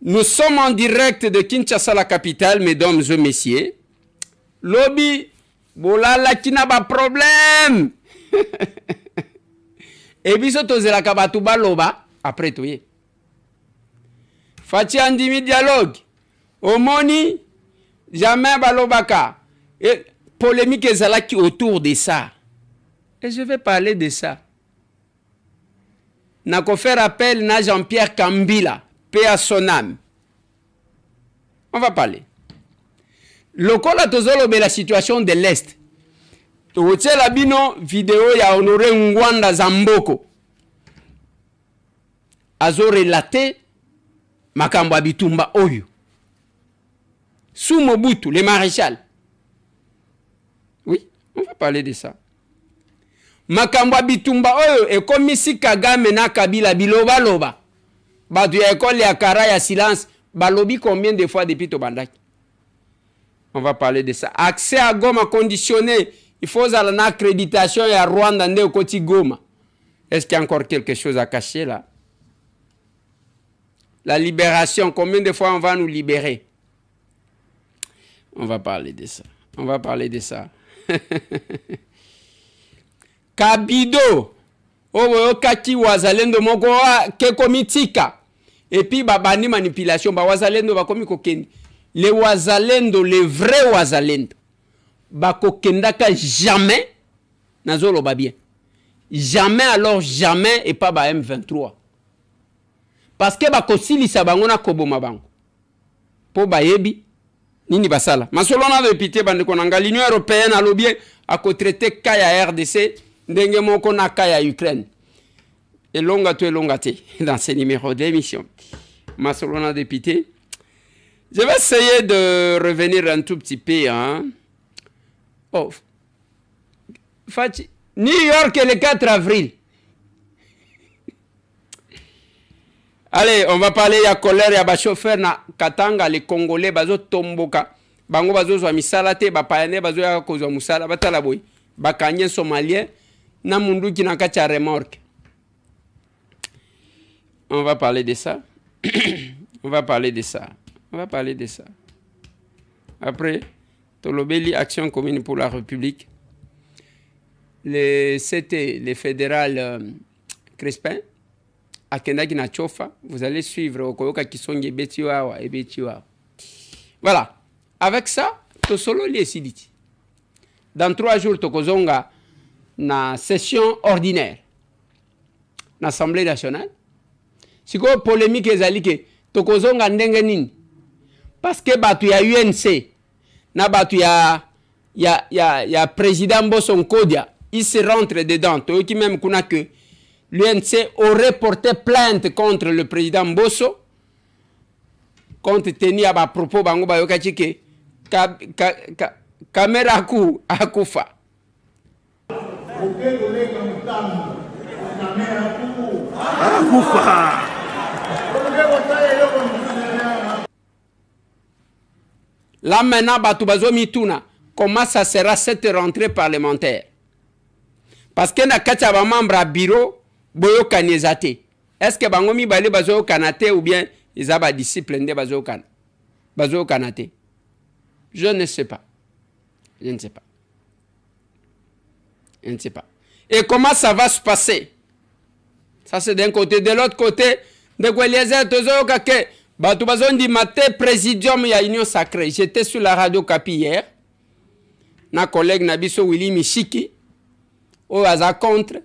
Nous sommes en direct de Kinshasa, la capitale, mesdames et messieurs. Lobby, bolala kina ba problème. Et biso tozela kabatu baloba après toye. Fati andimi dialogue. Omoni jamais balobaka. Et polémique ezalaki autour de ça. Et je vais parler de ça. Nako faire appel na Jean-Pierre Kambila, paix à son âme. On va parler. Lokola tozolo be la situation de l'Est. Toche la bino vidéo ya Honoré Ngwanda Zamboko. Azo relaté makambo bitumba oyo. Sous Mobutu, le maréchal. Oui, on va parler de ça. Makambo bitumba oyo e komisi Kagame na Kabila biloba loba. Batu ya école ya kara ya silence balobi combien de fois depuis Tobandaki. On va parler de ça. Accès à Goma conditionné. Il faut une accréditation à Rwanda au côté Goma. Est-ce qu'il y a encore quelque chose à cacher là? La libération, combien de fois on va nous libérer? On va parler de ça. On va parler de ça. Kabido. Oh, kaki wazalendo moko keko mitika. Et puis babani manipulation ba wazalendo ba komi kokeni. Les wazalendo, les vrais wazalendo. Bako kendaka jamais nazolo ba bien. Jamais alors jamais et pas ba M23. Parce que bako silisa bango na koboma bango. Po bayebi nini basala. Masolo na député bande konanga l'Union européenne a lobby à traiter kaya RDC ndenge moko na kaya Ukraine. Et longa dans ce numéro d'émission. Masolo na député. Je vais essayer de revenir un tout petit peu. Hein. Oh. New York le 4 avril. Allez, on va parler de la colère et de chauffeur na Katanga, les Congolais, bazo tomboka. Bango bazo zwa misala te, bapayane bazo ya kozwa musala, batala boy. Bakanye somalien, na mundu ki na kacha remorque. On va parler de ça. On va parler de ça. On va parler de ça. Après, Tolobeli, Action commune pour la République. C'était le fédéral Crespin. À Kendaki na Chofa. Vous allez suivre Okoyoka Kisongi Betiwa et Betiwa. Voilà. Avec ça, Tosolo li esiditi. Dans 3 jours, Tokozonga na session ordinaire. L'Assemblée nationale. Si quoi polémique ezalike, Tokozonga ndenge nini. Parce que batu ya UNC, na batu ya président Bosson Kodia, il se rentre dedans. Toi qui même kuna que l'UNC aurait porté plainte contre le président Bosso, compte tenu à propos bango bayoka chike caméra ku akufa. Akufa. Là maintenant, Batoubazo Mituna, comment ça sera cette rentrée parlementaire? Parce que na kacha membre à bureau, boyo kanezate. Est-ce que bangomi bale bazo kanate ou bien ils ont ba discipline de bazo kanate? Je ne sais pas. Je ne sais pas. Je ne sais pas. Et comment ça va se passer? Ça c'est d'un côté. De l'autre côté, de quoi les tozo kake. Batoubazo dit maté présidium ya Union Sacrée. J'étais sur la radio Kapi hier. Na collègue Nabiso Willy Michiki. Au hasard contre.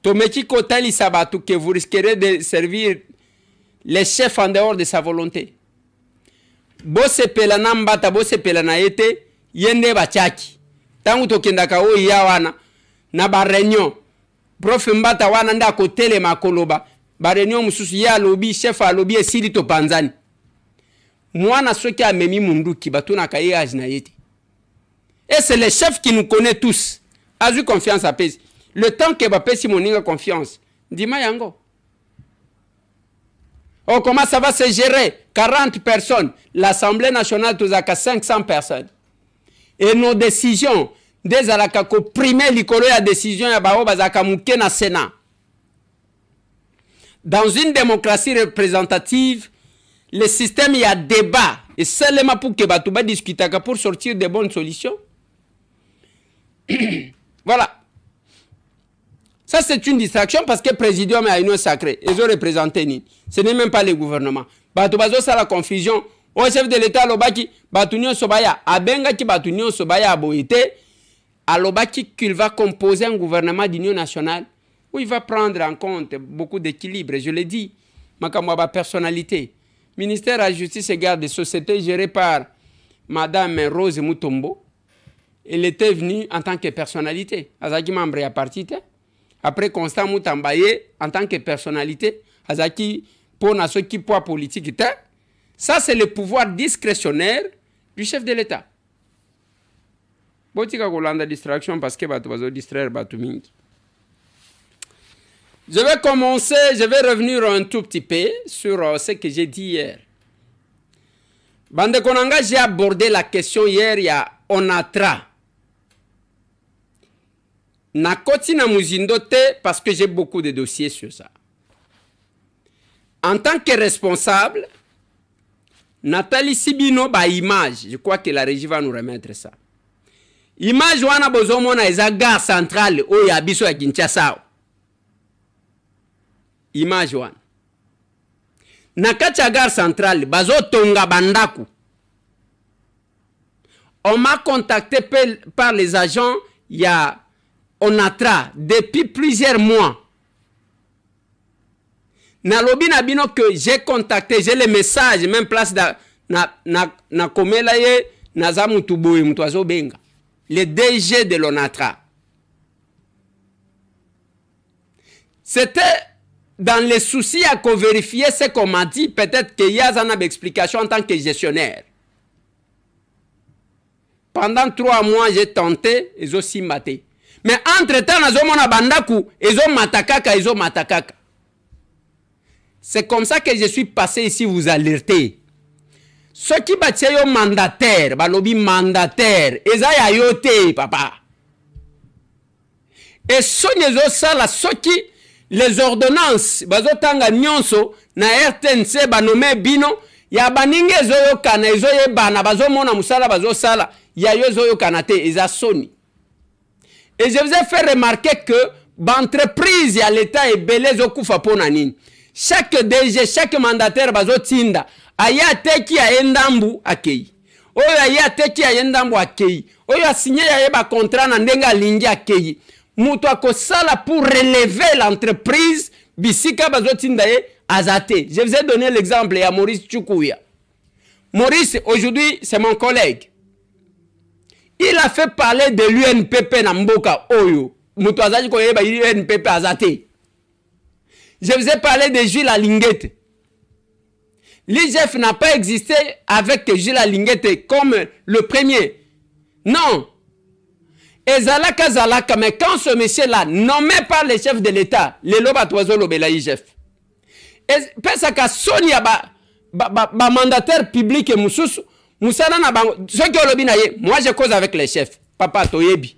Tomeki Kotali Sabatou que vous risquerez de servir les chefs en dehors de sa volonté. Bose pelana mbata bose pelana ete yende bachaki. Tangu tokendaka o yawana na ba réunion. Prof mbata wana nda ko tele makoloba. Ba réunion mususu ya lobby chef a lobby esili to panzani. Mwana soki amemi munduki batuna kaye ajna yete. Et c'est les chefs qui nous connaissent tous. A eu confiance à Pesi. Le temps que Bapé Simoninga confiance. Dis-moi yango. Oh, comment ça va se gérer? 40 personnes. L'Assemblée nationale, tout à 500 personnes. Et nos décisions, des alakako primer l'icolo la décision ya bao bazaka muke na Sénat. Dans une démocratie représentative, le système, il y a débat. Et seulement pour que Batouba discute pour sortir de bonnes solutions. Voilà. Ça, c'est une distraction parce que le présidium a une sacrée. Ils ont représenté Nini. Ce n'est même pas le gouvernement. Batouba, ça la confusion. Au chef de l'État, Lobaki, Batounion Sobaya, Abenga qui Batounion Sobaya a boité, à Lobaki qu'il va composer un gouvernement d'union nationale où il va prendre en compte beaucoup d'équilibre. Je l'ai dit, ma personnalité. Ministère de la Justice et Garde des Sociétés géré par Madame Rose Mutombo. Elle était venue en tant que personnalité. Azaki membre à parti. Après Constant Moutambaye en tant que personnalité. Azaki pour ceux qui poids politique. Ça, c'est le pouvoir discrétionnaire du chef de l'État. Botika Golanda distraction parce que Batou va distraire Batou Mingi. Je vais commencer, je vais revenir un tout petit peu sur ce que j'ai dit hier. Bande Konanga, j'ai abordé la question hier, il y a Onatra. Nakoti na Muzindote parce que j'ai beaucoup de dossiers sur ça. En tant que responsable, Nathalie Sibino, bah image, je crois que la régie va nous remettre ça. Image wana bozomo na eza gare centrale o ya biso ya Kinshasa. Image wana. Na kati ya gare centrale bazo tonga bandaku. On m'a contacté par les agents Onatra depuis plusieurs mois. Na lobi na bino que j'ai contacté, j'ai les messages, même place na komela ye na zamutu boye mutu azo benga. Le DG de l'Onatra. C'était dans les soucis à vérifier ce qu'on m'a dit, peut-être qu'il y a une explication en tant que gestionnaire. Pendant 3 mois, j'ai tenté, ils ont aussi maté. Mais entre-temps, ils ont matakaka, ils ont matakaka. C'est comme ça que je suis passé ici vous alerter. Ceux qui battent un mandataire, balobi mandataire, ils ont yoté, papa. Et ceux qui les ordonnances, bazotanga nyonso, na RTNC, banome bino, ya baninge zoyo kana, zoyo bana, bazo mona musala, bazo sala, ya yo zoyo kanate, ils ont soni. Et je vous ai fait remarquer que, l'entreprise, ya l'État est belé zokoufa ponanine. Chaque DG, chaque mandataire, bazo tinda, aya teki ya endambu akei. Oyo aya teki ya endambu akei. Oyo a signé ya yeba contrat na ndenga lingi akei. Mutu akosala pour relever l'entreprise, bisika bazo tinda ye azate. Je vous ai donné l'exemple ya Maurice Tchoukouya. Maurice, aujourd'hui, c'est mon collègue. Il a fait parler de l'UNPP na mboka oyo. Mutu azaji ko yeba l'UNPP azate. Je vous ai parlé de Jules Alinguete. L'IGF n'a pas existé avec Jules Alinguete comme le premier. Non. Et Zalaka Zalaka, mais quand ce monsieur-là, nommé par le chef de l'État, le Lobatoiseau Lobela IGF, et Pesaka Sonia ba mandataire public et Moussous, Moussana na bango, ceux qui ont lobby naye, moi je cause avec les chefs, papa Toyebi.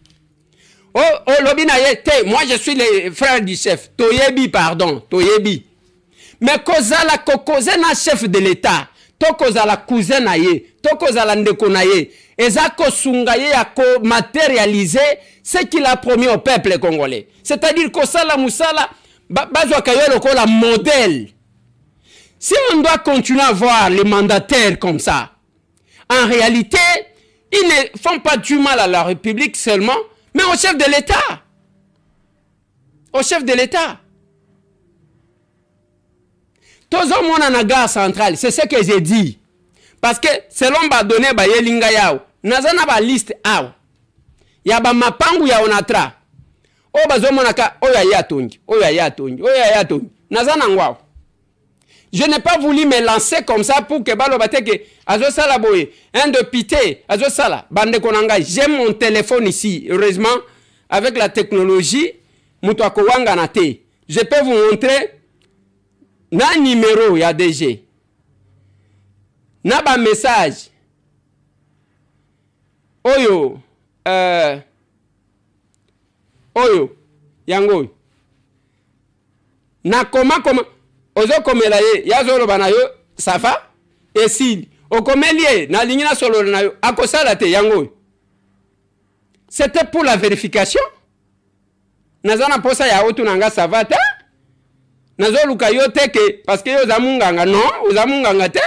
Oh, lobby naye, moi je suis le frère du chef, Toyebi, pardon, Toyebi. Mais kozala kokoze na chef de l'État, to kozala cousin naye, to kozala ndeko naye, eza kosunga ye ya ko matérialiser ce qu'il a promis au peuple congolais. C'est-à-dire kosala musala bazwa kayelo ko la modèle. Si on doit continuer à voir les mandataires comme ça, en réalité, ils ne font pas du mal à la République seulement, mais au chef de l'État. Au chef de l'État. Tous les gens na gare centrale, c'est ce que j'ai dit. Parce que selon Badone Bayelinga Yao, nazana ba liste aw. Ya ba mapangu ya Onatra. O bazomonaka oya ya tongi, oya ya tongi, oya ya tongi. Nazana ngwao. Je n'ai pas voulu me lancer comme ça pour que balo bateke azo sala boye, un député azo sala bande konanga. J'ai mon téléphone ici, heureusement avec la technologie, muto akowanga na te. Je peux vous montrer na numéro ya DG. Na ba message. Oyo oyo yango. Na comment ozo komela ye yazolo bana yo safa esili okomelie na lingina solo na yo akosala te yango. C'était pour la vérification. Nazana posa ya otu nanga savata. Nazo luka yo teke parce que yo zamunganga non, ozamunganga te.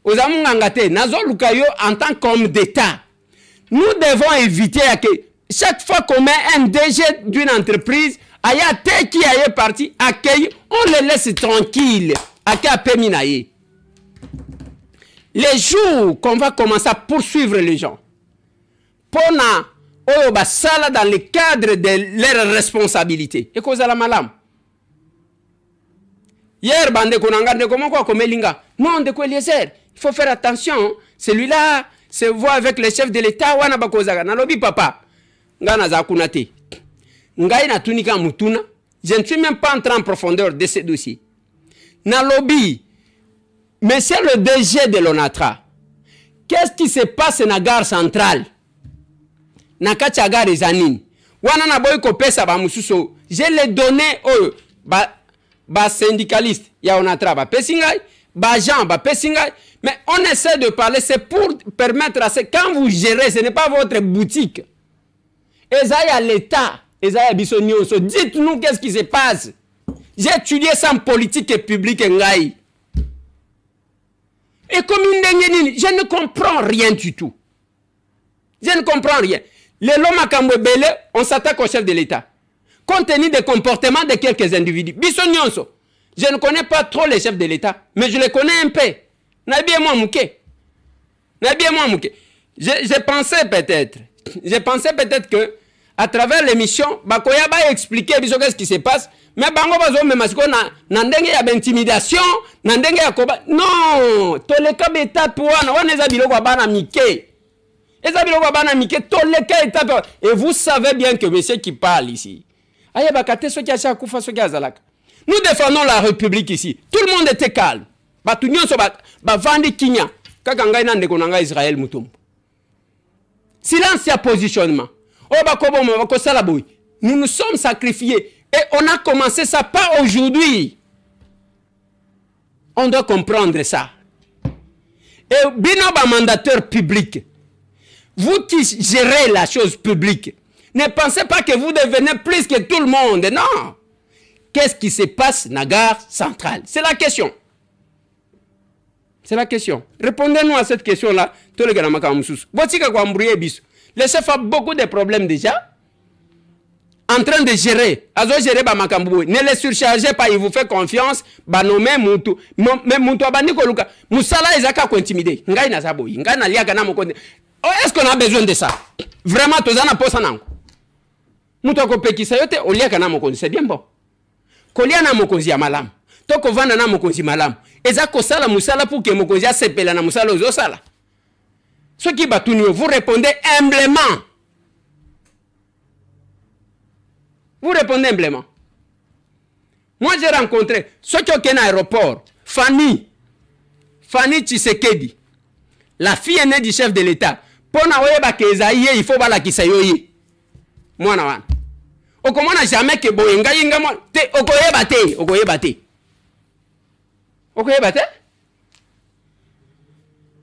Ozamunganga te, nazo luka yo en tant qu'homme d'État. Nous devons éviter que chaque fois qu'on met un DG d'une entreprise, aya te qui est parti accueillir, on le laisse tranquille. Les jours qu'on va commencer à poursuivre les gens, pona oyo basala dans le cadre de leurs responsabilités. Et cause la malam. Hier bande konanga de comment quoi comme linga. Non de quoi Eliezer. Il faut faire attention. Celui-là se voit avec le chef de l'État wana bakozaga. Na lobi papa. Ngana za kunate. Ngai na tunika mutuna. Je ne suis même pas entré en profondeur de ce dossier. Na lobby, monsieur le DG de l'ONATRA, qu'est-ce qui se passe dans la gare centrale? Na kati ya gare zanini. Wana na boy ko pesa ba mususo. Je les donné au ba syndicaliste ya ONATRA ba pesingai, ba gens ba pesingai. Mais on essaie de parler, c'est pour permettre à ce quand vous gérez, ce n'est pas votre boutique. Ezaya l'État, Ezaya bisonioso. Dites-nous qu'est-ce qui se passe. J'ai étudié ça en politique et publique ngai. Et comme une je ne comprends rien du tout. Je ne comprends rien. Les lomakambo belé, on s'attaque au chef de l'État. Compte tenu des comportements de quelques individus. Bisonioso. Je ne connais pas trop les chefs de l'État, mais je les connais un peu. Nabi et moi mouké. Nabi et moi mouké. Je pensais peut-être que à travers l'émission, Bakoya va expliquer ce qui se passe. Mais bango bazo me masiko na ndenge ya intimidation, na ndenge ya koba. Non, toleka beta wana wana eza biloko bana mike. Eza biloko bana mike toleka étape. Et vous savez bien que monsieur qui parle ici. Aya bakate so ki acha kufa so ki azalaka. Nous défendons la République ici. Tout le monde était calme. Batu nyonso ba vandi kinya. Kaka ngai na ndeko nanga Israël mutumbu. Silence ya positionnement. Oh bakobo mo bakosala boy. Nous nous sommes sacrifiés. Et on a commencé ça pas aujourd'hui. On doit comprendre ça. Et binoba mandateur public, vous qui gérez la chose publique, ne pensez pas que vous devenez plus que tout le monde. Non. Qu'est-ce qui se passe dans la gare centrale? C'est la question. C'est la question. Répondez-nous à cette question-là. Le chef a beaucoup de problèmes déjà. En train de gérer, ne les surchargez pas, il vous fait confiance, nommer Moutou. Mais Moutou abani koluka, Moussala ezaka ko intimider. Ngai na saboyi, ngai na liaka na mokonde. Est-ce qu'on a besoin de ça? Vraiment tozana posa nango. Moutou ko pekisa yote oliaka na mokonde, c'est bien bon. Kolia na mokonzi ya malamu. Toko vanda na mokonzi malamu. Ezako sala Moussala pour que mokonzi a sepela na Moussala ozo sala. Ce qui batuni, vous répondez humblement. Vous répondez humblement. Moi, j'ai rencontré ceux qui ont un aéroport. Fanny Tshisekedi, la fille aînée du chef de l'État. Pour il faut la kisayoye. Moi, na o comment na jamais que boyenga yinga mo te okoyebate.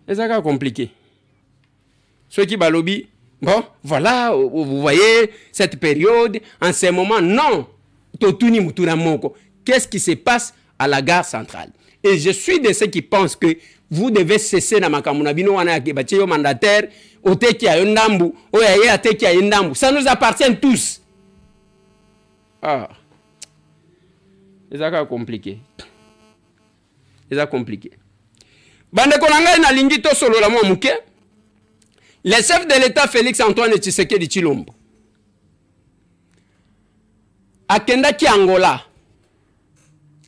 C'est compliqué. Ceux qui balobi. Bon, voilà, vous voyez cette période, en ce moment, non. Qu'est-ce qui se passe à la gare centrale? Et je suis de ceux qui pensent que vous devez cesser dans ma camunabino, mandataire, ça nous appartient tous. Ah, c'est compliqué. C'est compliqué. Bande kolanga na lingi to solo la mo muke. Le chef de l'État Félix Antoine Tshisekedi Tshilombo akendaki Angola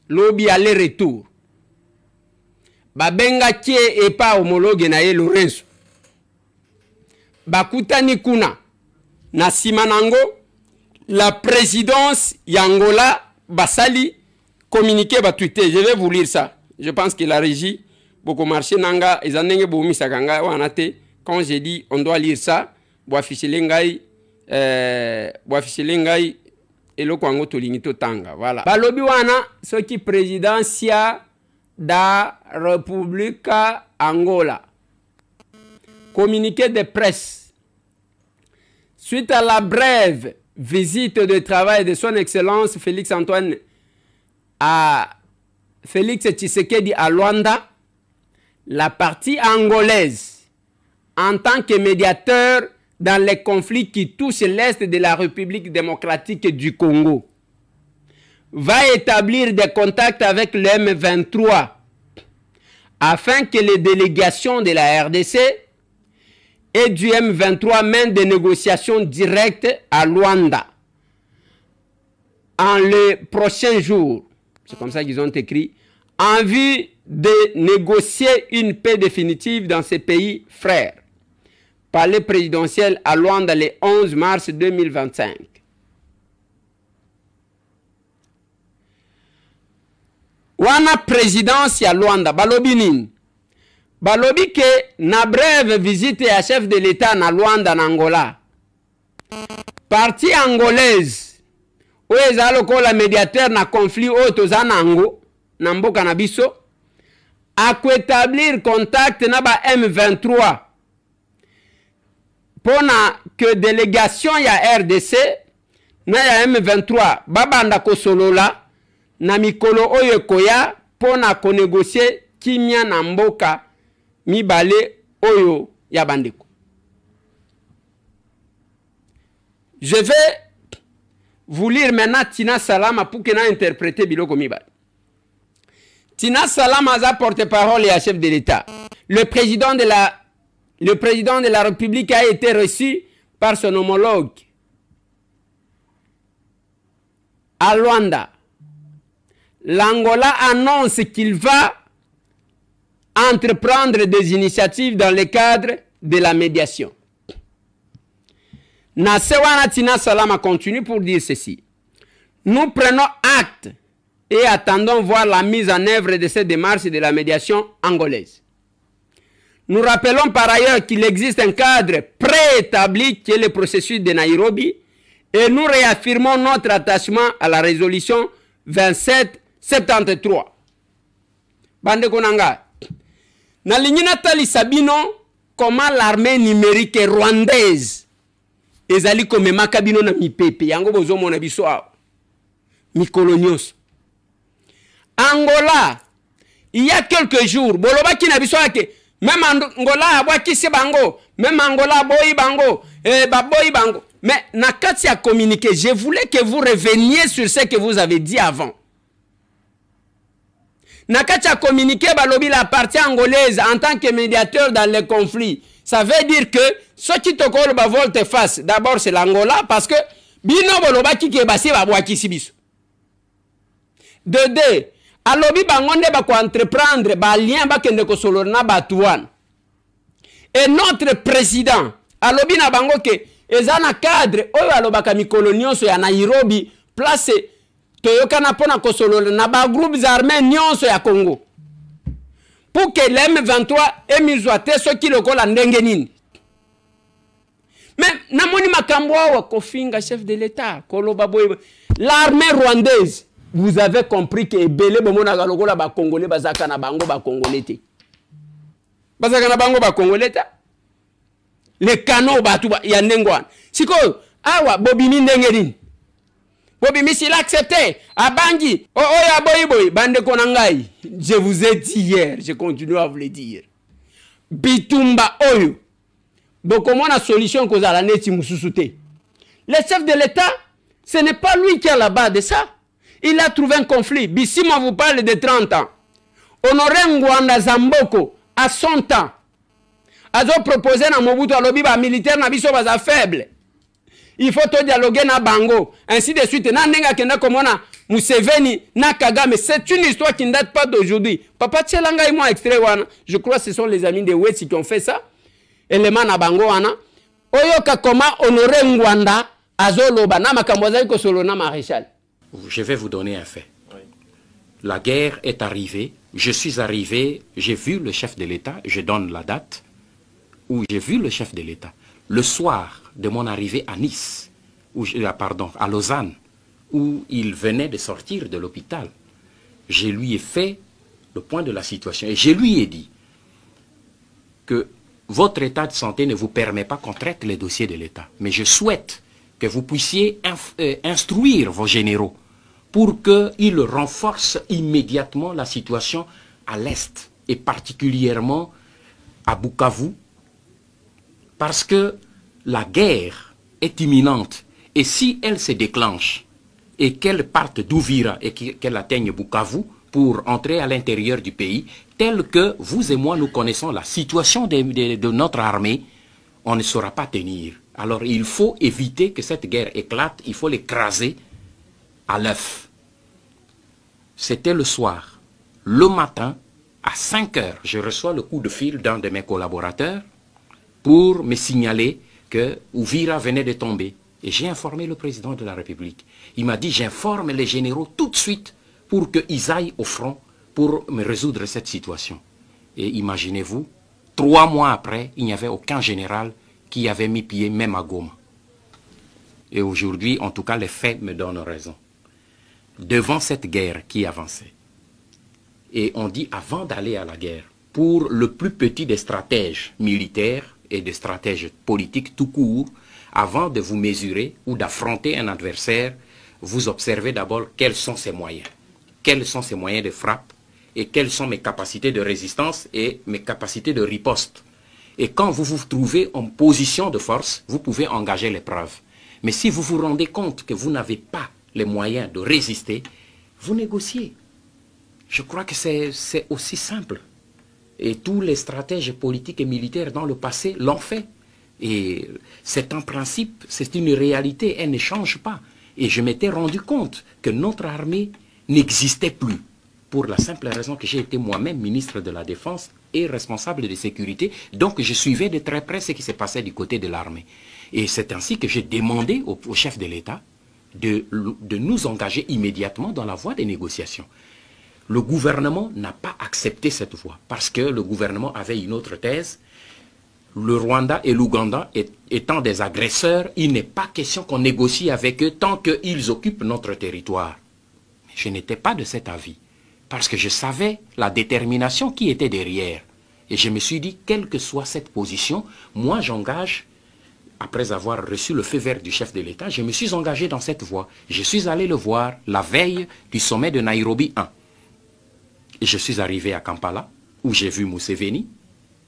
lobi aller-retour babengaki epa homologue na ye Lorenzo bakutani kuna na sima nango la présidence y'Angola basali communiqué ba Twitter. Je vais vous lire ça. Je pense que la régie beaucoup marché nanga ezanenge bomi sakanga wanate. Quand j'ai dit on doit lire ça, boafichelengai et le kwango tolinito tanga. Voilà. Balobi wana ce qui présidencia da Repubblica Angola. Communiqué de presse. Suite à la brève visite de travail de son Excellence Félix Tshisekedi à Luanda, la partie angolaise, en tant que médiateur dans les conflits qui touchent l'Est de la République démocratique du Congo, va établir des contacts avec le M23 afin que les délégations de la RDC et du M23 mènent des négociations directes à Luanda en les prochains jours. C'est comme ça qu'ils ont écrit, en vue de négocier une paix définitive dans ces pays frères. Palais présidentiel à Luanda le 11 mars 2025. Wana présidence ya Luanda, balobi nini? Balobi ke na brève visite ya chef de l'État na Luanda na Angola. Parti angolaise, oyo eza lokola médiateur na conflit oyo toza na yango, na mboka na biso, akoétablir contact na ba M23 pona que délégation ya RDC na ya M23 babanda kosolola na mikolo oyo koya pona ko négocier kimia na mboka mibale oyo ya bandeko. Je vais vous lire maintenant Tina Salama pour que na interpréter biloko mibale. Tina Salama a porte-parole et chef de l'État. Le président de la République a été reçu par son homologue à Luanda. L'Angola annonce qu'il va entreprendre des initiatives dans le cadre de la médiation. Nasewana Tina Salama continue pour dire ceci. Nous prenons acte et attendons voir la mise en œuvre de cette démarche de la médiation angolaise. Nous rappelons par ailleurs qu'il existe un cadre préétabli qui est le processus de Nairobi et nous réaffirmons notre attachement à la résolution 2773. Bande konanga. Na lignina tali sabino comment l'armée numérique rwandaise ezali komema kabino na mipepe yango bozo mona biso mikolonios. Angola, il y a quelques jours, boloba ki na biso ake même Angola abwakisi bango, même Angola boyi bango, baboyi bango. Mais nakati a communiqué, je voulais que vous reveniez sur ce que vous avez dit avant. Nakati a communiqué balobi la partie angolaise en tant que médiateur dans les conflits. Ça veut dire que ce qui te colle ba volte face, d'abord c'est l'Angola parce que bino boloba ki ke basi babwakisi biso. De deux, alobi bangonde ba ko entreprendre ba lien ba kende ko solorna batuan. Et notre président alobi na bango ke ezana cadre oyo alobaka mikolonioso ya Nairobi place toyoka na pona ko solorna na ba groupes armés nyonso ya Congo. Pour que l'M23 ait mis à terre ce qui le colle en dengenin. Mais namoni makambo wa kofinga chef de l'État l'armée rwandaise. Vous avez compris que belé bomona galokola ba congolais bazaka na bango ba congolais te. Bazaka na bango ba congolais ta. Les canaux ba tu ya ndengwana. Siko awa bobimi ndengenin. Bobimi s'il accepté abangi ya boy bande konangai. Je vous ai dit hier, je continue à vous le dire. Bitumba oyo. Comment la solution que vous allez mususute. Le chef de l'État, ce n'est pas lui qui est là-bas de ça. Il a trouvé un conflit. Bissima vous parle de 30 ans. Honoré Ngwanda Zamboko, à 100 ans. Azo proposé na Mobutu alobi ba militaire na biso baza faible. Il faut to dialoguer na bango. Ainsi de suite. Na nenga kenda komona Museveni na Kagame. C'est une histoire qui ne date pas d'aujourd'hui. Papa Tchelanga et moi extrait wana. Je crois que ce sont les amis de Wetsi qui ont fait ça. Élément na bango wana. Oyoka koma honoré Ngwanda azoloba na makambo za ko solo na maréchal. Je vais vous donner un fait. Oui. La guerre est arrivée. Je suis arrivé, j'ai vu le chef de l'État, je donne la date où j'ai vu le chef de l'État. Le soir de mon arrivée à Nice, à Lausanne, où il venait de sortir de l'hôpital, je lui ai fait le point de la situation. Et je lui ai dit que votre état de santé ne vous permet pas qu'on traite les dossiers de l'État. Mais je souhaite que vous puissiez instruire vos généraux pour qu'ils renforcent immédiatement la situation à l'Est et particulièrement à Bukavu, parce que la guerre est imminente. Et si elle se déclenche et qu'elle parte d'Ouvira et qu'elle atteigne Bukavu pour entrer à l'intérieur du pays, tel que vous et moi nous connaissons la situation de notre armée, on ne saura pas tenir. Alors il faut éviter que cette guerre éclate, il faut l'écraser à l'œuf. C'était le soir. Le matin, à 5 heures, je reçois le coup de fil d'un de mes collaborateurs pour me signaler que Ouvira venait de tomber. Et j'ai informé le président de la République. Il m'a dit, j'informe les généraux tout de suite pour qu'ils aillent au front pour me résoudre cette situation. Et imaginez-vous, 3 mois après, il n'y avait aucun général qui avait mis pied même à Goma. Et aujourd'hui, en tout cas, les faits me donnent raison. Devant cette guerre qui avançait, et on dit avant d'aller à la guerre, pour le plus petit des stratèges militaires et des stratèges politiques tout court, avant de vous mesurer ou d'affronter un adversaire, vous observez d'abord quels sont ses moyens. Quels sont ses moyens de frappe et quelles sont mes capacités de résistance et mes capacités de riposte. Et quand vous vous trouvez en position de force, vous pouvez engager l'épreuve. Mais si vous vous rendez compte que vous n'avez pas les moyens de résister, vous négociez. Je crois que c'est aussi simple. Et tous les stratèges politiques et militaires dans le passé l'ont fait. Et c'est un principe, c'est une réalité, elle ne change pas. Et je m'étais rendu compte que notre armée n'existait plus. Pour la simple raison que j'ai été moi-même ministre de la Défense et responsable de sécurité. Donc je suivais de très près ce qui se passait du côté de l'armée. Et c'est ainsi que j'ai demandé au chef de l'État de nous engager immédiatement dans la voie des négociations. Le gouvernement n'a pas accepté cette voie parce que le gouvernement avait une autre thèse. Le Rwanda et l'Ouganda étant des agresseurs, il n'est pas question qu'on négocie avec eux tant qu'ils occupent notre territoire. Mais je n'étais pas de cet avis parce que je savais la détermination qui était derrière. Et je me suis dit, quelle que soit cette position, moi j'engage, après avoir reçu le feu vert du chef de l'État, je me suis engagé dans cette voie. Je suis allé le voir la veille du sommet de Nairobi 1. Et je suis arrivé à Kampala, où j'ai vu Museveni,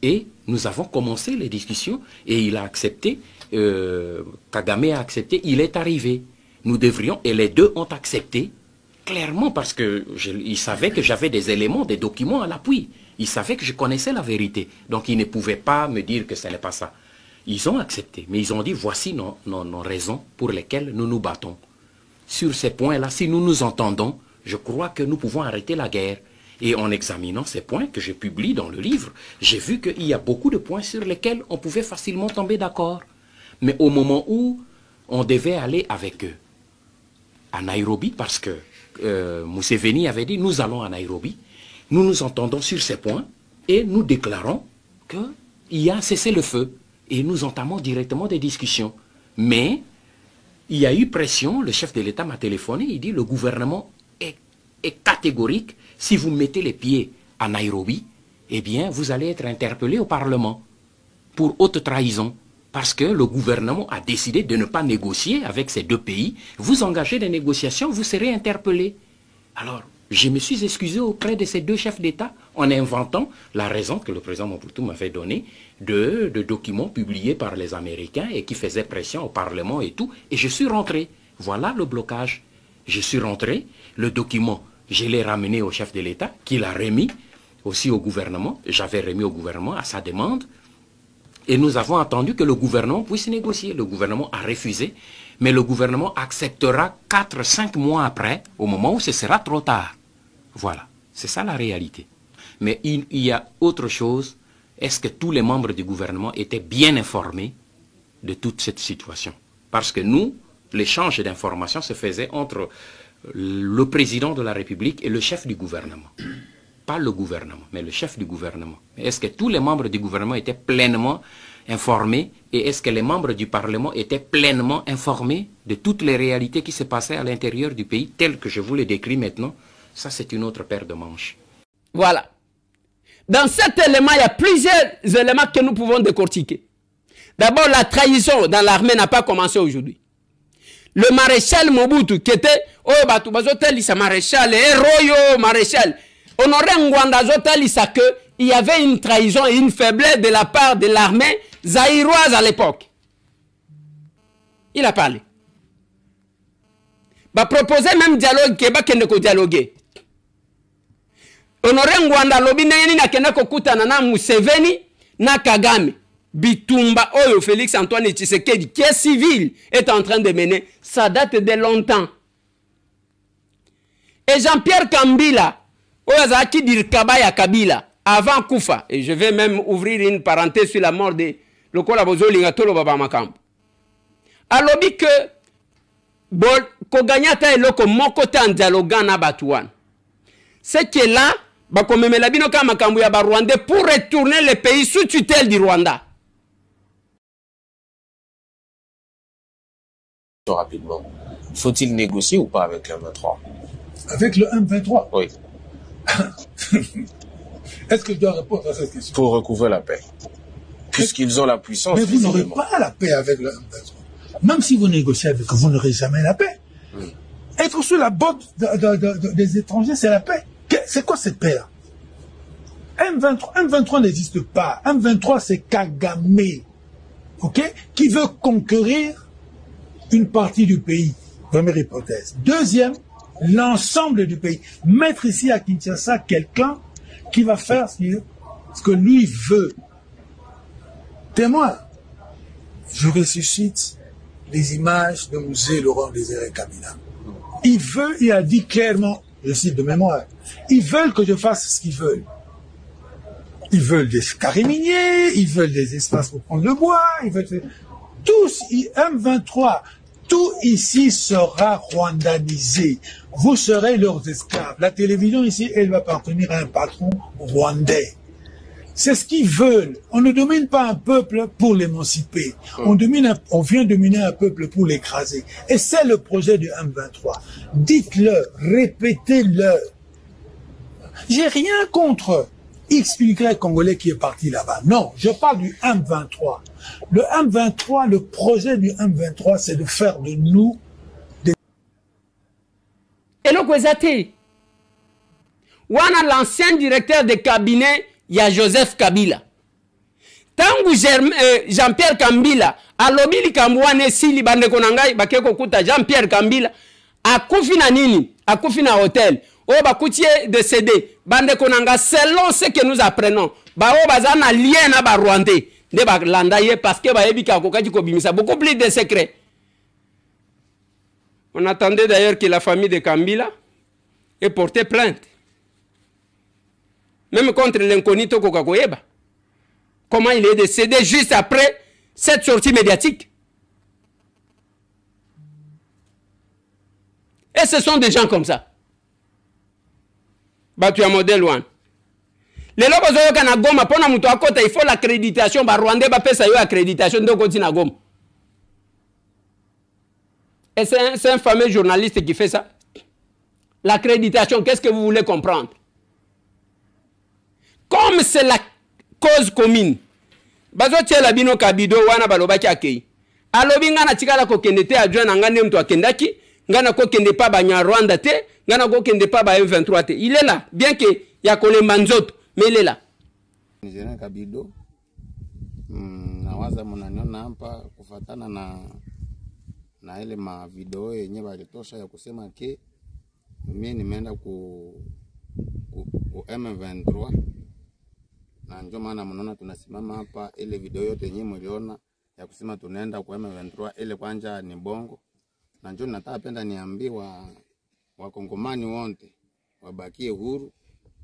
et nous avons commencé les discussions, et il a accepté, Kagame a accepté, il est arrivé. Nous devrions, et les deux ont accepté, clairement parce qu'ils savaient que j'avais des éléments, des documents à l'appui. Ils savaient que je connaissais la vérité. Donc ils ne pouvaient pas me dire que ce n'est pas ça. Ils ont accepté, mais ils ont dit, voici nos raisons pour lesquelles nous nous battons. Sur ces points-là, si nous nous entendons, je crois que nous pouvons arrêter la guerre. Et en examinant ces points que je publie dans le livre, j'ai vu qu'il y a beaucoup de points sur lesquels on pouvait facilement tomber d'accord. Mais au moment où on devait aller avec eux à Nairobi, parce que Museveni avait dit, nous allons à Nairobi, nous nous entendons sur ces points et nous déclarons qu'il y a un cessez-le-feu. Et nous entamons directement des discussions. Mais il y a eu pression, le chef de l'État m'a téléphoné, il dit le gouvernement est catégorique. Si vous mettez les pieds à Nairobi, eh bien, vous allez être interpellé au Parlement pour haute trahison. Parce que le gouvernement a décidé de ne pas négocier avec ces deux pays. Vous engagez des négociations, vous serez interpellé. Alors, je me suis excusé auprès de ces deux chefs d'État en inventant la raison que le président Mobutu m'avait donnée de documents publiés par les Américains et qui faisaient pression au Parlement et tout. Et je suis rentré. Voilà le blocage. Je suis rentré. Le document, je l'ai ramené au chef de l'État, qui l'a remis aussi au gouvernement. J'avais remis au gouvernement à sa demande. Et nous avons attendu que le gouvernement puisse négocier. Le gouvernement a refusé. Mais le gouvernement acceptera 4-5 mois après, au moment où ce sera trop tard. Voilà, c'est ça la réalité. Mais il y a autre chose. Est-ce que tous les membres du gouvernement étaient bien informés de toute cette situation? Parce que nous, l'échange d'informations se faisait entre le président de la République et le chef du gouvernement. Pas le gouvernement, mais le chef du gouvernement. Est-ce que tous les membres du gouvernement étaient pleinement informés et est-ce que les membres du Parlement étaient pleinement informés de toutes les réalités qui se passaient à l'intérieur du pays, telles que je vous les décris maintenant? Ça, c'est une autre paire de manches. Voilà. Dans cet élément, il y a plusieurs éléments que nous pouvons décortiquer. D'abord, la trahison dans l'armée n'a pas commencé aujourd'hui. Le maréchal Mobutu, qui était, oh, maréchal, héros, maréchal. Honoré Ngwanda Zotalisa que il y avait une trahison et une faiblesse de la part de l'armée zaïroise à l'époque. Il a parlé. Bah proposer même dialogue qui est ne ko dialoguer. Honoré Ngwanda lobi neni na kena ko kutana na Museveni na Kagame. Bitumba Oyo Félix Antoine Tshisekedi qui est civil est en train de mener. Ça date de longtemps. Et Jean-Pierre Kambila Oyazaki dir Kabaya Kabila avant Koufa. Et je vais même ouvrir une parenthèse sur la mort de Lokola Bozo Lingatolo Baba Makambo. Alobi que Koganyata eloko moko en dialogue na Batouane. C'est que là, bakomemela bino ka makambo ya ba Rwandais pour retourner le pays sous tutelle du Rwanda. Rapidement. Faut-il négocier ou pas avec le M23? Avec le M23? Oui. Est-ce que je dois répondre à cette question? Pour recouvrer la paix. Puisqu'ils ont la puissance. Mais vous n'aurez pas la paix avec le M23. Même si vous négociez avec eux, vous n'aurez jamais la paix. Être sous la botte des étrangers, c'est la paix. C'est quoi cette paix-là? M23 n'existe pas. M23, c'est Kagame, ok, qui veut conquérir une partie du pays. Première hypothèse. Deuxième, l'ensemble du pays. Mettre ici à Kinshasa quelqu'un qui va faire ce que lui veut. Témoin. Je ressuscite les images de musée Laurent Désiré Kabila. Il a dit clairement, je cite de mémoire, ils veulent que je fasse ce qu'ils veulent. Ils veulent des cariminiers, ils veulent des espaces pour prendre le bois, ils veulent... Tous, M23, tout ici sera rwandanisé. Vous serez leurs esclaves. La télévision ici, elle va appartenir à un patron rwandais. C'est ce qu'ils veulent. On ne domine pas un peuple pour l'émanciper. On vient dominer un peuple pour l'écraser. Et c'est le projet du M23. Dites-le, répétez-le. J'ai rien contre XY Congolais qui est parti là-bas. Non, je parle du M23. Le M23, le projet du M23, c'est de faire de nous des... Hello Kwezate. Wana l'ancien directeur de cabinet, il y a Joseph Kabila. Tangu Jean-Pierre Kambila, alobili kamwane sili bande konangai, bakeko kuta Jean-Pierre Kambila, akufi na nini? Akufi na hôtel. O bakutie décédé, bande konanga, selon ce que nous apprenons, ba o bazana lien na ba Rwandais, ne ba landaye parce que ba ebika kokaji ko bimisa beaucoup plus de secrets. On attendait d'ailleurs que la famille de Kambila ait porté plainte. Même contre l'incognito Kokakoyeba. Comment il est décédé juste après cette sortie médiatique. Et ce sont des gens comme ça. Batu ya modèle one. Les lobos zoyoka na Goma, pona muto akota, il faut l'accréditation, ba Rwandais ba pesa yo accréditation, donc on na Goma. Et c'est un fameux journaliste qui fait ça. L'accréditation, qu'est-ce que vous voulez comprendre? Comme c'est la cause commune, bazo tiela bino kabido wana balobaki akei. Alobi ngana tikala ko kende te adjoint na ngane mtu akendaki, ngana ko kende pa ba Nyarwanda te, ngana ko kende pa ba M23 te. Il est là, bien que ya kolemba nzoto, mais il est là. Nijena kabido nawaza mnaniona hapa kufatana na ile ma video yenye balitosha ya kusema ke mimi nimeenda ku M23. Na ndio maana mnaona tunasimama hapa. Ile video yote yenyewe mliona ya kusema tunaenda kwa M23 ile kwanja ni bongo. Na ndio nataka penda niambiwa wakongomani wote wabakie huru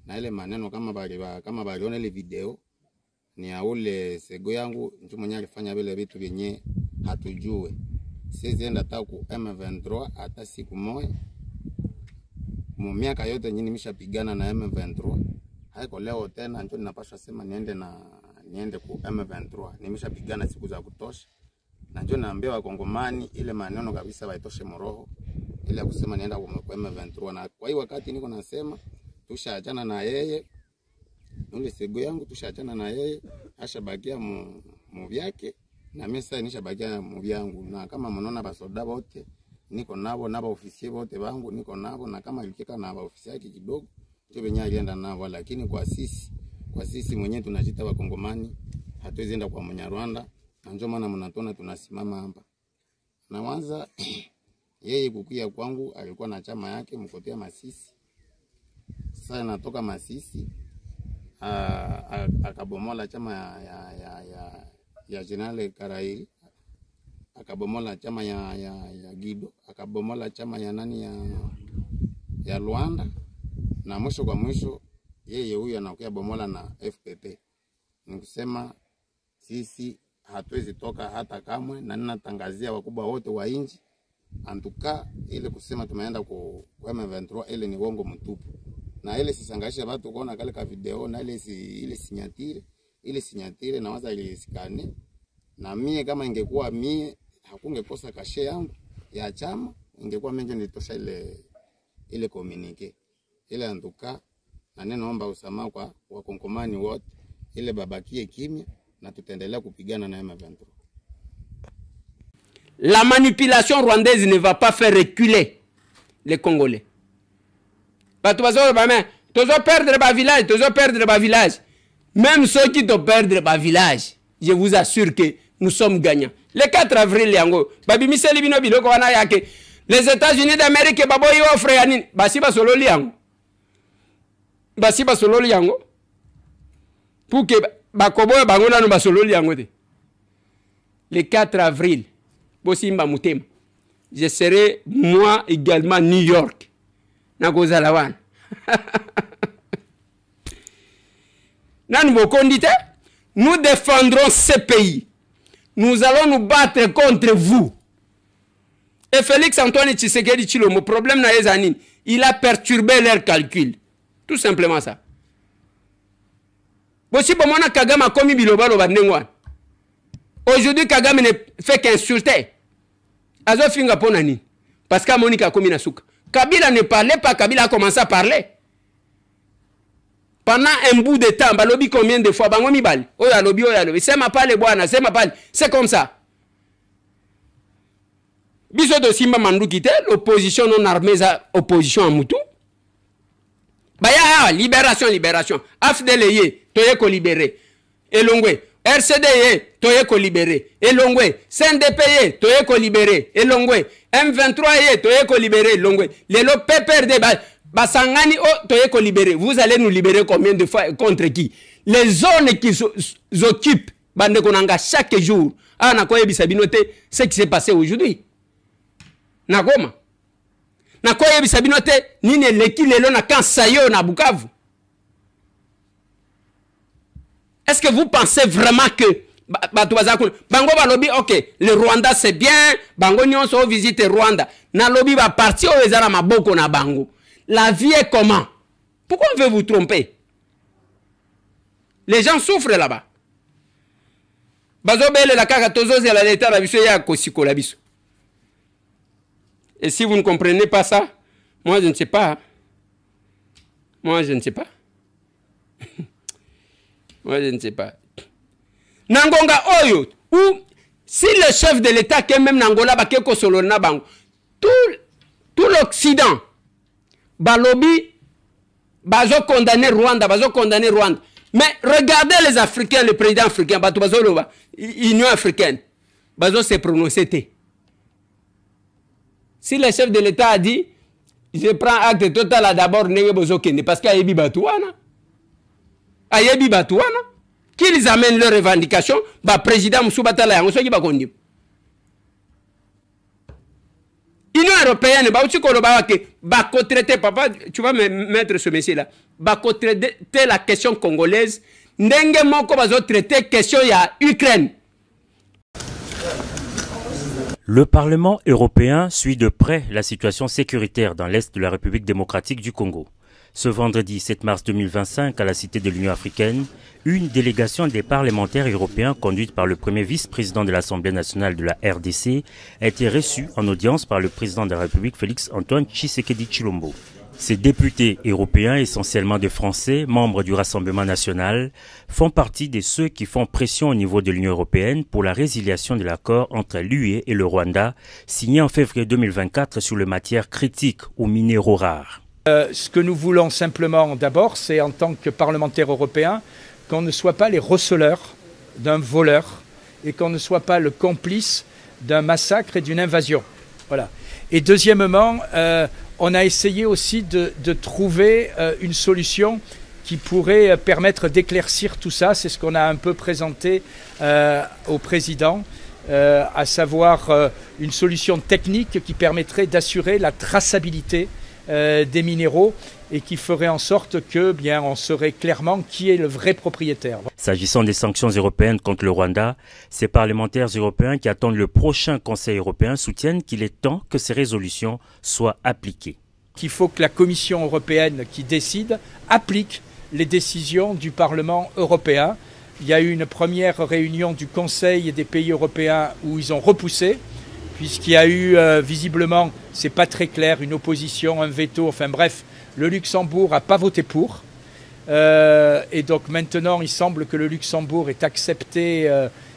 na ile maneno kama baliona ile video ni ya ule sego yangu ndio mwenye alifanya vile vitu vyenye hatujue. Sisi enda hata ku M23 hata siku moja. Miaka yote yenyewe nimeshapigana na M23. Haiko leo tena ndio ninapaswa sema niende ku M23. Nimeshapigana siku za kutosha. Na ndio naambia wakongomani ile maneno kabisa waitoshe moroho ile kusema nienda ku M23. Na kwa hiyo wakati niko nasema tushaachana na yeye ule sego yangu tushachana na yeye, ashabakia mu vyake na mimi sasa nishabakia mu vyangu. Na kama mnaona basoda wote niko nabo na baofisia wote bangu niko nabo, na kama ilikeka na baofisia yake kidogo ndio benye alienda nabo, lakini kwa sisi mwenyewe tunajita Wakongomani hatuwezi enda kwa Mnyarwanda, na ndio maana mnatona tunasimama hapa. Na kwanza yeye kukia kwangu alikuwa na chama yake mkotea Masisi. Sasa natoka Masisi akabomola chama ya General Karairi, akabomola chama ya Gido, akabomola chama ya nani ya Luanda, na mwisho kwa mwisho yeye huyu anakuja bomola na FPP. Nikusema sisi hatuwezi toka hata kamwe, na ninatangazia wakubwa wote wa inji antuka ile kusema tumeenda kwa M23 ile ni uongo mtupu. Na ile sisangasha watu kuona kale ka video na ile sinyatire na waza ile isikane. Na mie kama ingekuwa mie hakungekosa kashe yangu ya chama, ingekuwa mimi nitosha ile communique. Ile antuka na ninaomba usamaha kwa Wakongomani wote, ile babakie kimya na tutaendelea kupigana na M23. La manipulation rwandaise ne va pas faire reculer les Congolais. Tu vas perdre ma village. Même ceux qui te perdent ma village, je vous assure que nous sommes gagnants. Le 4 avril, les États-Unis d'Amérique offrent pour que le 4 avril, je serai moi également à New York. Nous défendrons ce pays. Nous allons nous battre contre vous. Et Félix Antoine Tshisekedi Tshilombo, problème na Yezanin, il a perturbé leur calcul. Tout simplement ça. Aujourd'hui, Kagame ne fait qu'insulter. Parce que Monica Kominasuka. Kabila ne parlait pas, Kabila a commencé à parler. Pendant un bout de temps, balobi combien de fois bango mibali. Oya lobi. C'est ma parle bwana, c'est ma parle. C'est comme ça. Biso de Simba Mandou kite, l'opposition non armée, opposition à Moutou. Baya libération. AFDLE, toye ko libéré. Elongwe. RCDE, toye ko libéré. Elongwe. CNDP, toye ko libéré. Elongwe. M23, toye ko libéré. Elongwe. Lelo PPRD, Basangani, toye ko libéré. Vous allez nous libérer combien de fois contre qui? Les zones qui s'occupent, bande konanga chaque jour. Ah, na koye bisabinote, ce qui s'est passé aujourd'hui. Na Goma. Na koye bisabinote, nine leki lelo na kansayo na Bukavu. Est-ce que vous pensez vraiment que Bango va lobby, ok, le Rwanda c'est bien, Bango nyon so visite Rwanda. Na lobby va partir au ezara maboko na Bango. La vie est comment? Pourquoi on veut vous tromper? Les gens souffrent là-bas. Bazobele la kaka tozo la l'état la biso ya kosiko la biso. Et si vous ne comprenez pas ça, moi je ne sais pas. Moi je ne sais pas. Moi je ne sais pas. Nangonga Oyo, ou si le chef de l'État qui est même Nangola Bakeko Solona Bango, tout l'Occident, Balobi, Bazo condamné Rwanda, Mais regardez les Africains, le président africain, Union africaine, Bazo s'est prononcé. Si le chef de l'État a dit, je prends acte total d'abord, parce qu'il y a Yebi Batouana. Ayebi Batouana. Qu'ils amènent leurs revendications, le président Moussoubatala, on se dit Bakondi. L'Union européenne, papa, tu vas me mettre ce monsieur-là. Traiter la question congolaise. Ndenge moko bazo traiter question ya Ukraine. Le Parlement européen suit de près la situation sécuritaire dans l'est de la République démocratique du Congo. Ce vendredi 7 mars 2025, à la Cité de l'Union africaine, une délégation des parlementaires européens conduite par le premier vice-président de l'Assemblée nationale de la RDC a été reçue en audience par le président de la République Félix Antoine Tshisekedi Tshilombo. Ces députés européens, essentiellement des Français, membres du Rassemblement national, font partie de ceux qui font pression au niveau de l'Union européenne pour la résiliation de l'accord entre l'UE et le Rwanda, signé en février 2024 sur les matières critiques aux minéraux rares. Ce que nous voulons simplement d'abord, c'est en tant que parlementaires européens, qu'on ne soit pas les receleurs d'un voleur et qu'on ne soit pas le complice d'un massacre et d'une invasion. Voilà. Et deuxièmement, on a essayé aussi de trouver une solution qui pourrait permettre d'éclaircir tout ça. C'est ce qu'on a un peu présenté au président, à savoir une solution technique qui permettrait d'assurer la traçabilité des minéraux et qui ferait en sorte que, bien, on saurait clairement qui est le vrai propriétaire. S'agissant des sanctions européennes contre le Rwanda, ces parlementaires européens qui attendent le prochain Conseil européen soutiennent qu'il est temps que ces résolutions soient appliquées. Il faut que la Commission européenne qui décide applique les décisions du Parlement européen. Il y a eu une première réunion du Conseil et des pays européens où ils ont repoussé, puisqu'il y a eu visiblement, c'est pas très clair, une opposition, un veto, enfin bref, le Luxembourg n'a pas voté pour. Et donc maintenant, il semble que le Luxembourg ait accepté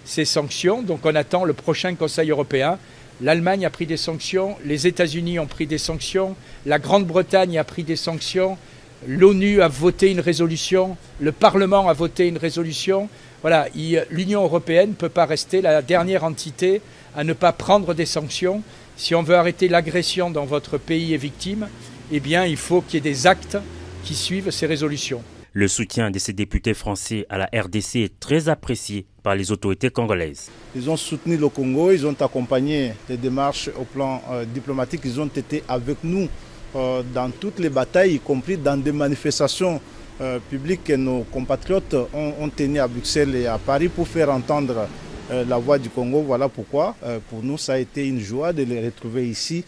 ces sanctions. Donc on attend le prochain Conseil européen. L'Allemagne a pris des sanctions, les États-Unis ont pris des sanctions, la Grande-Bretagne a pris des sanctions, l'ONU a voté une résolution, le Parlement a voté une résolution. Voilà, l'Union européenne ne peut pas rester la dernière entité à ne pas prendre des sanctions. Si on veut arrêter l'agression dont votre pays est victime, eh bien, il faut qu'il y ait des actes qui suivent ces résolutions. Le soutien de ces députés français à la RDC est très apprécié par les autorités congolaises. Ils ont soutenu le Congo, ils ont accompagné les démarches au plan diplomatique, ils ont été avec nous dans toutes les batailles, y compris dans des manifestations publiques que nos compatriotes ont tenues à Bruxelles et à Paris pour faire entendre la voix du Congo. Voilà pourquoi pour nous ça a été une joie de les retrouver ici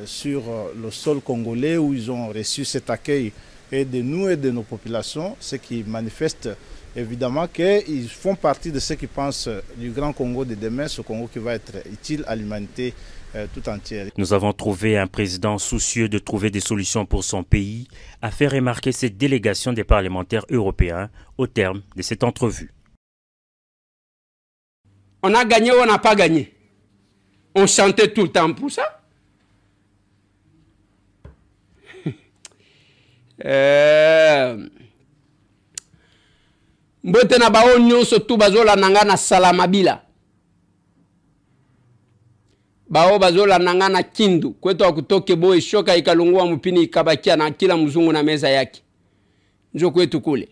sur le sol congolais où ils ont reçu cet accueil et de nous et de nos populations, ce qui manifeste évidemment qu'ils font partie de ceux qui pensent du grand Congo de demain, ce Congo qui va être utile à l'humanité tout entière. Nous avons trouvé un président soucieux de trouver des solutions pour son pays, a fait remarquer cette délégation des parlementaires européens au terme de cette entrevue. On a gagné ou on n'a pas gagné? On chantait tout le temps pour ça. Mbote na bao nyonso tu bazola nanga na Salamabila. Bao bazola nanga na Kindu. Kwetu akutoke boe shoka ikalungua mpini ikabakia na kila mzungu na meza yake. Njo kwetu kule.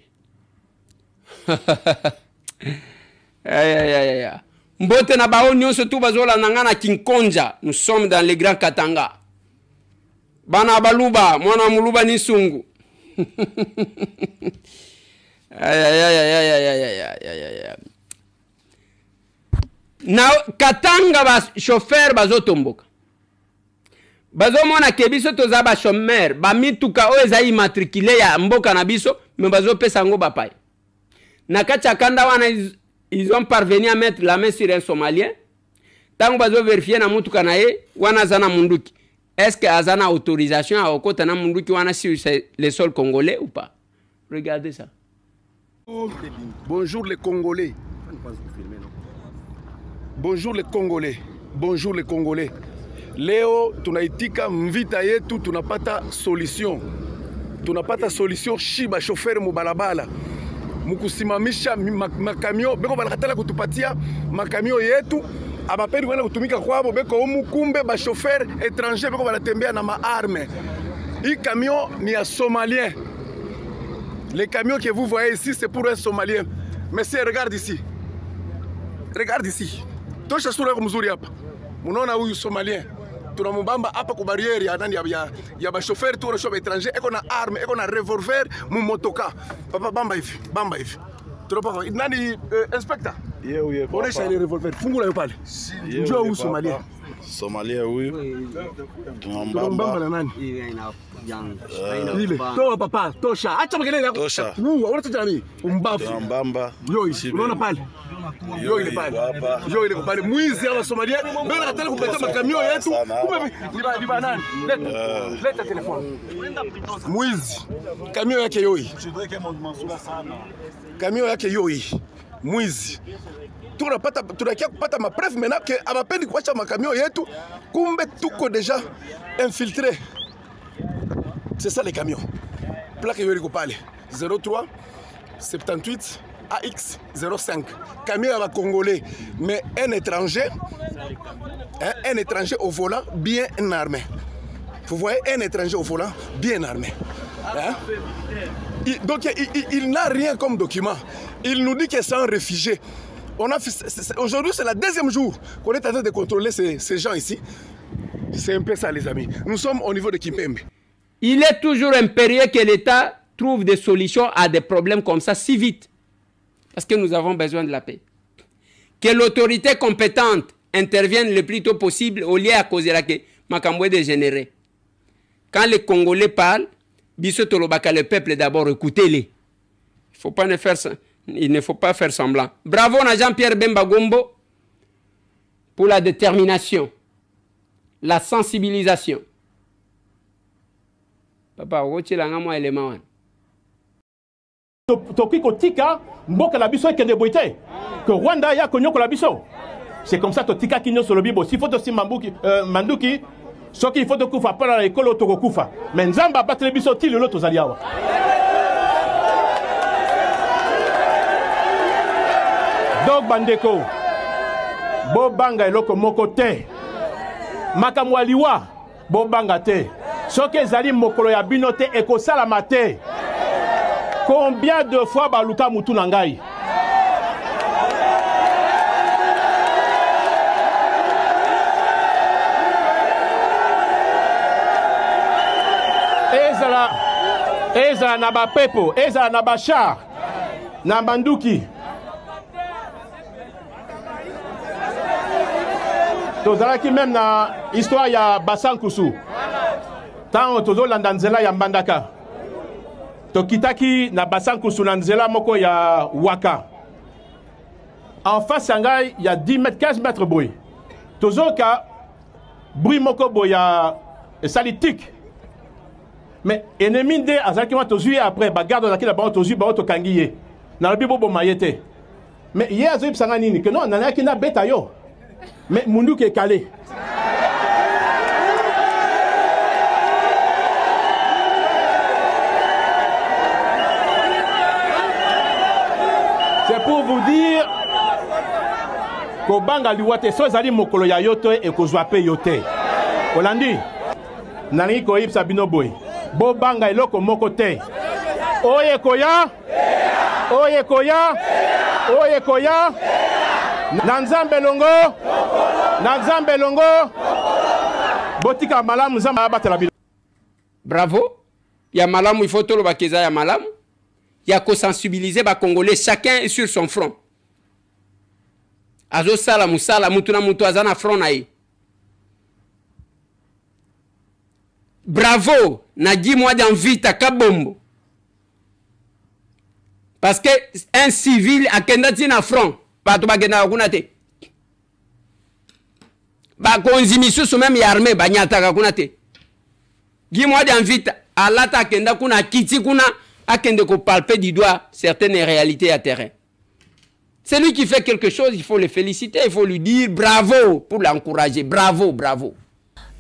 Mbote na bao nyonso tu bazola nanga na Kinkonja. Nous sommes dans les grands Katanga. Bana baluba, mwana muluba ni sungu. Na Katanga ba chauffeur bazotomboka. Bazomona ke biso toza ba chômeur, ba mituka o eza immatriculé ya mboka na biso, mais bazopesa ngo bapay. Na kacha kanda wana ils ont parvenu à mettre la main sur un Somalien. Tango bazo vérifier na mutuka na ye, wana zana munduki. Est-ce que Azana a autorisation à okota na munduki wana sur les sols congolais ou pas? Regardez ça. Bonjour les Congolais. Bonjour les Congolais. Bonjour les Congolais. Leo tunaitika mvita yetu tunapata solution. Tunapata solution shiba chauffeur mubalabala. Mukusimamisha makamio beko balakatala kutupatia makamio yetu. Abapeli wana kutumika kwabo beko omukumbe ba chauffeur étranger beko balatembea na maarme. Hii camion ni ya Somalien. Les camions que vous voyez ici, c'est pour un Somalien. Monsieur, regarde ici. Regarde ici. Tosha sura ko mzuri hapa. Munaona huyu Somalien. Tunamubamba hapa kwa barrière ya nani ya ba chauffeur tu na étranger, eko na arme, eko na revolver, mu motoka. Papa bamba hivi, bamba hivi. Tunapa nani inspector? Yeye. Onesha ile revolver. Fungula yo pale. Njoo huyu Somalien. Somalia huyu. Tunambamba na nani? Ile toa papa tosha, acha makelele yako. Tosha. Unaona tujani umbavu. Mbamba. Yoi, unaona pale. Yoi ile pale. Yoi ile pale. Mwizi ama Somalia, mbele kataka kupeleka makamio yetu. Kumbe liba nani? Leta telefoni. Mwizi. Kamio yake yoi. Kamio yake yoi. Mwizi. Tunakia kupata mapreuve maintenant que abapendi kuacha makamio yetu, kumbe tuko déjà infiltré. C'est ça les camions. Plaque yori pale 03 78 AX 05. Camion à Congolais, mais un étranger au volant bien armé. Vous voyez un étranger au volant bien armé. Hein? Donc il n'a rien comme document. Il nous dit que c'est un réfugié. Aujourd'hui, c'est le deuxième jour qu'on est en train de contrôler ces gens ici. C'est un peu ça, les amis. Nous sommes au niveau de Kimpembe. Il est toujours impérieux que l'État trouve des solutions à des problèmes comme ça si vite. Parce que nous avons besoin de la paix. Que l'autorité compétente intervienne le plus tôt possible au lieu à causer la que Makamboué dégénéré. Quand les Congolais parlent, Bisso Tolobaka, le peuple d'abord, écoutez-les. Il ne faut pas faire semblant. Bravo à Jean-Pierre Bemba Gombo pour la détermination, la sensibilisation. Papa, wote la ngamo élément wan. Toki kotika mboka la biso ekende boite que Rwanda ya konyo la biso. C'est comme ça totika kinyo solo bibo. Si faut aussi manduki soki il faut to kufa para la ekolo to kufa. Mais nzamba battre biso ti lelo to zaliawa. Donc bandeko bo banga eloko moko te. Makamwaliwa bo banga te. Soki ezali mokolo ya bino te ekosalama te. Combien de fois baluka mutu na ngai? Ezala na ba pepo, ezala na ba char, na banduki. Tozalaki même na histoire ya Basankusu. Tant tozolanda nzela ya Mbandaka. Tokitaki na Basankusu na nzela moko ya Waka. En face ngai il y a 10 mètres, 15 mètres bruit. Tozoka bruit moko boya salitique. Mais ennemi de azaki ma tozui après bagarre dans la ba tozui ba to kangiye. Na lobi bobo mayete. Mais hier azui psanga nini que non nana ki na beta yo. Mais mundu ke calé. C'est pour vous dire que banga liwate so zali mokolo ya yote e kozwa pe yote. Olandi nani ko ipsa bino boy. Bo banga eloko moko te. Oye koya. Oye koya. Oye koya. Nanzambe longo. Nanzambe longo. Botika malamu nzamba batela bilo. Bravo. Ya malamu il faut tolo bakeza ya malamu. Ya ko sensibiliser ba Congolais, chacun est sur son front. Azo sala musala mutu na mutu azana front na ye. Bravo, Nadi moi d'envita kabombo. Parce que un civil a kendati na front, pas to bagena kunate. Ba konzimisu so même armée ba nyata kunate. Gi moi d'envita alata kenda kuna kiti kuna akende ko palper du doigt certaines réalités à terrain. C'est lui qui fait quelque chose, il faut le féliciter, il faut lui dire bravo pour l'encourager, bravo, bravo.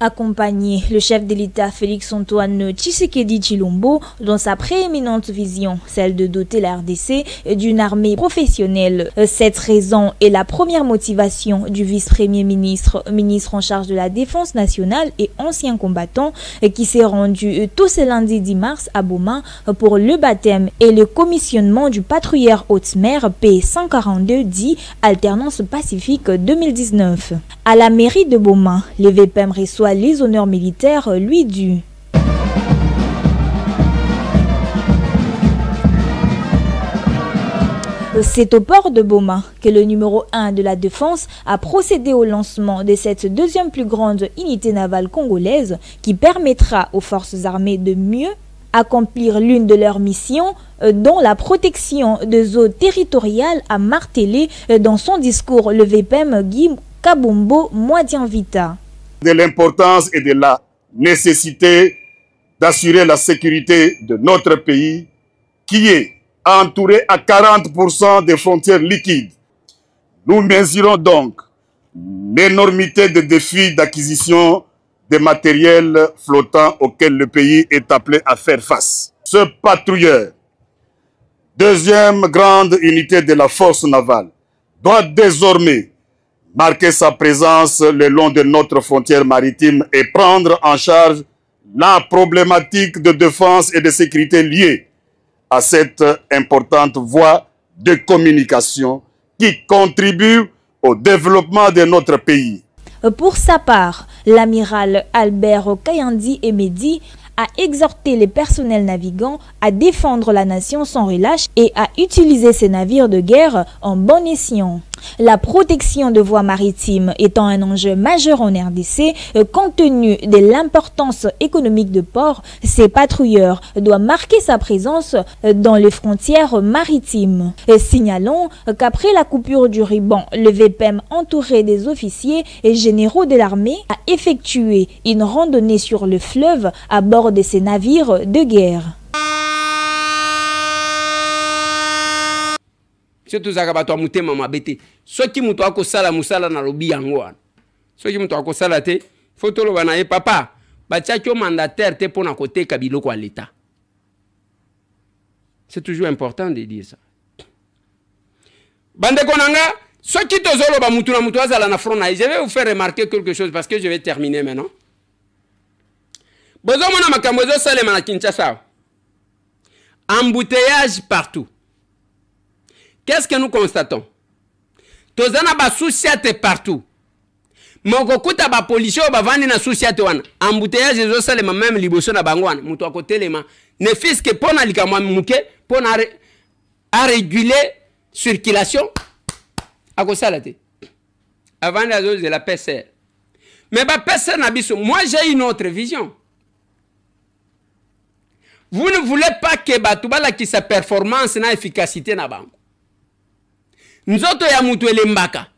Accompagner le chef de l'État Félix-Antoine Tshisekedi Tshilombo dans sa prééminente vision, celle de doter la RDC d'une armée professionnelle. Cette raison est la première motivation du vice-premier ministre, ministre en charge de la Défense nationale et ancien combattant, qui s'est rendu tôt ce lundi 10 mars à Boma pour le baptême et le commissionnement du patrouilleur haute-mer P142 dit Alternance Pacifique 2019. À la mairie de Boma, les VPM reçoivent les honneurs militaires lui dus. C'est au port de Boma que le numéro 1 de la défense a procédé au lancement de cette deuxième plus grande unité navale congolaise qui permettra aux forces armées de mieux accomplir l'une de leurs missions, dont la protection des eaux territoriales, a martelé dans son discours le VPM Guy Kabombo Mwadianvita. De l'importance et de la nécessité d'assurer la sécurité de notre pays qui est entouré à 40% des frontières liquides. Nous mesurons donc l'énormité des défis d'acquisition des matériels flottants auxquels le pays est appelé à faire face. Ce patrouilleur, deuxième grande unité de la force navale, doit désormais marquer sa présence le long de notre frontière maritime et prendre en charge la problématique de défense et de sécurité liée à cette importante voie de communication qui contribue au développement de notre pays. Pour sa part, l'amiral Albert Kayandi Emedi a exhorté les personnels navigants à défendre la nation sans relâche et à utiliser ces navires de guerre en bon escient. La protection de voies maritimes étant un enjeu majeur en RDC, compte tenu de l'importance économique de port, ces patrouilleurs doivent marquer sa présence dans les frontières maritimes. Signalons qu'après la coupure du ruban, le VPM entouré des officiers et généraux de l'armée a effectué une randonnée sur le fleuve à bord de ces navires de guerre. Surtout ça bato mutema mabete soki muto akosala musala na lobi yango wana soki muto akosala te fotolo bana ye papa batiaki mandataire te pona koteka biloko à l'état. C'est toujours important de dire ça. Bande konanga soki tozolo ba mutu na mutu azala na front na je vais vous faire remarquer quelque chose parce que je vais terminer maintenant. Bozo mona makambo zo salema na Kinshasa. Embouteillage partout. Qu'est-ce que nous constatons? Tozana ba souciate partout. Mokokuta ba policier ba vandi na souciate wana. Embouteillage zo salema même liboso na bangwana. Mutu akotelema. Ne fils que pona likamwa muke pona à réguler circulation. Akosalate. Avant de la PCR. Mais ba PCR na biso, moi j'ai une autre vision. Vous ne voulez pas que batubala qui sa performance na efficacité na bango. Nzoto ya mutu elembaka.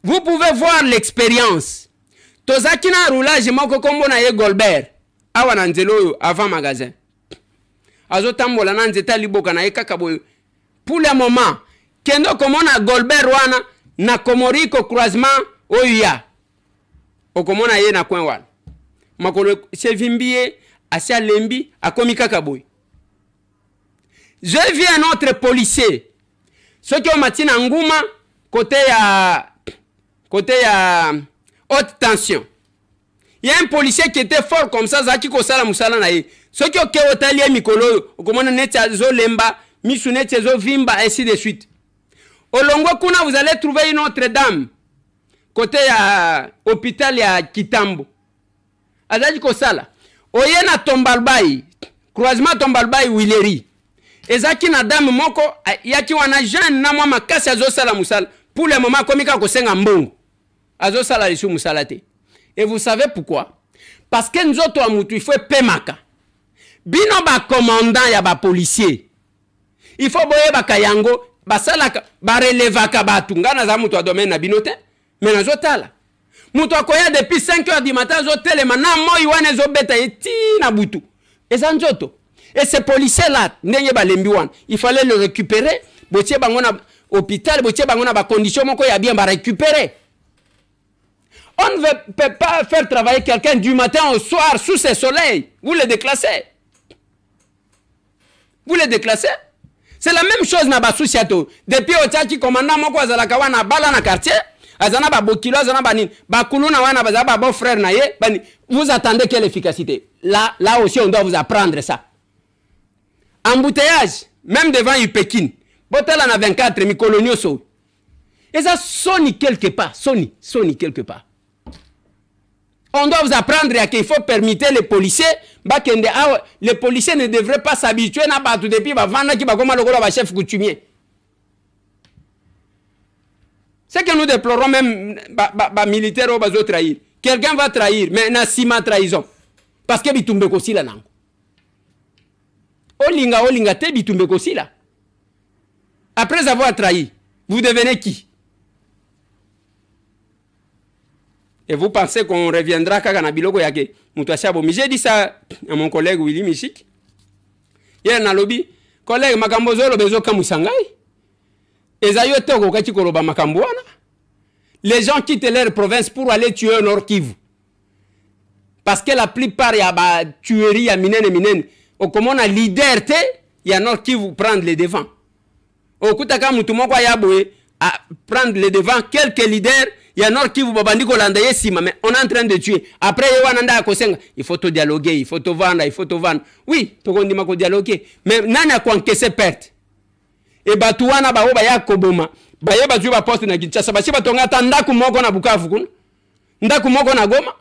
Vous pouvez voir l'expérience. Tozaki na roulage moko kombo na ye Golbert. Awa na nzelo avant magasin. Azotambola na nzeta liboka na ye kaka boyo. Pour le moment, kendo komona Golbert wana na Komoriko croisement oya. Okomona ye na coin wana. Makolo chevimbie asia lembi akomi kaka boyo. J'ai vu un autre policier. Ceux qui ont matin en Ngouma, côté haute tension. Il y a un policier qui était fort comme ça, Zaki Kosala Moussala Naye. Ceux qui ont Keotalia Mikolo, comme on est zo Lemba, Misunet zo Vimba, ainsi de suite. Au Longo Kuna, vous allez trouver une autre dame. Côté hôpital ya Kitambo. Azaki Kosala. Oyena Tombalbaï, croisement Tombalbaï Willeri. Ezaki na dame moko yaki wana jeune na mwa makasi azosala musala pour le moment komika kosenga mbongo azosala lisu musala te. Et vous savez pourquoi? Parce que nzoto wa mutu il faut pemaka bino ba commandant ya ba policier il faut boye ba kayango basala ba relevaka batu ngana za mutu wa domaine na bino te mais nazotala mutu akoya depuis 5h du matin zotelema na moi wana zobeta eti na butu eza nzoto. Et ces policiers-là, il fallait le récupérer. Botier bangona hôpital, botier bangona ba condition moko ya bien ba récupérer. On ne peut pas faire travailler quelqu'un du matin au soir sous ce soleil. Vous le déclassez. Vous le déclassez. C'est la même chose na ba souciato. Depuis au tchaki commandant moko azalaka wana bala na quartier, azana ba bokilo azana ba nini, ba kuluna wana ba ba bon frère na ye, bani. Vous attendez quelle efficacité? Là aussi on doit vous apprendre ça. Embouteillage, même devant Pékin. Botala na 24, mi colonio so. Et ça sonne quelque part, sonne quelque part. On doit vous apprendre qu'il faut permettre les policiers, les policiers ne devraient pas s'habituer à battre depuis le chef coutumier. C'est que nous déplorons même les militaires qui vont trahir. Quelqu'un va trahir, mais il y a 6 mois de trahison. Parce que bitumbe kosi la nango. Olinga te bitumbe kosi la. Après avoir trahi, vous devenez qui? Et vous pensez qu'on reviendra quand on a biloko yake mutashabo. J'ai dit ça à mon collègue Willy Michik. Hier na lobby, collègue makambozolo bezo kamusangai. Ezayo toko kati koloba makambuana. Les gens quittent leur province pour aller tuer Nord Kivu. Parce que la plupart y a ba tuerie à minene. Au comme on a leader te, y a Nord Kivu prendre les devants. Au kutaka mutumo kwa yaboe à prendre les devants quelques leaders. Il y a Nord Kivu babandi ko landa yesima, mais on est en train de tuer. Après yewananda akosenga, il faut te dialoguer, il faut te vendre, Oui, to kondima ko dialoguer. Mais nana ko encaisser perte. Et batuwana ba oba ya koboma. Ba yeba tu ba poste na Kinshasa, ba chiba tonga ta ndaku moko na Bukavu kuna. Ndaku moko na Goma.